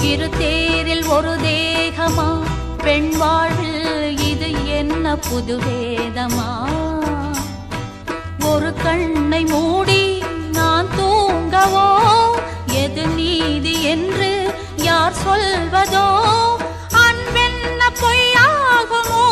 இரு தேரில் ஒரு தேகமா பெண் வாழ்வில் இது என்ன புது வேதமா ஒரு கண்ணை மூடி நான் தூங்கவோ எது நீதி என்று யார் சொல்வதோ அன்பென்ன பொய்யாகுமோ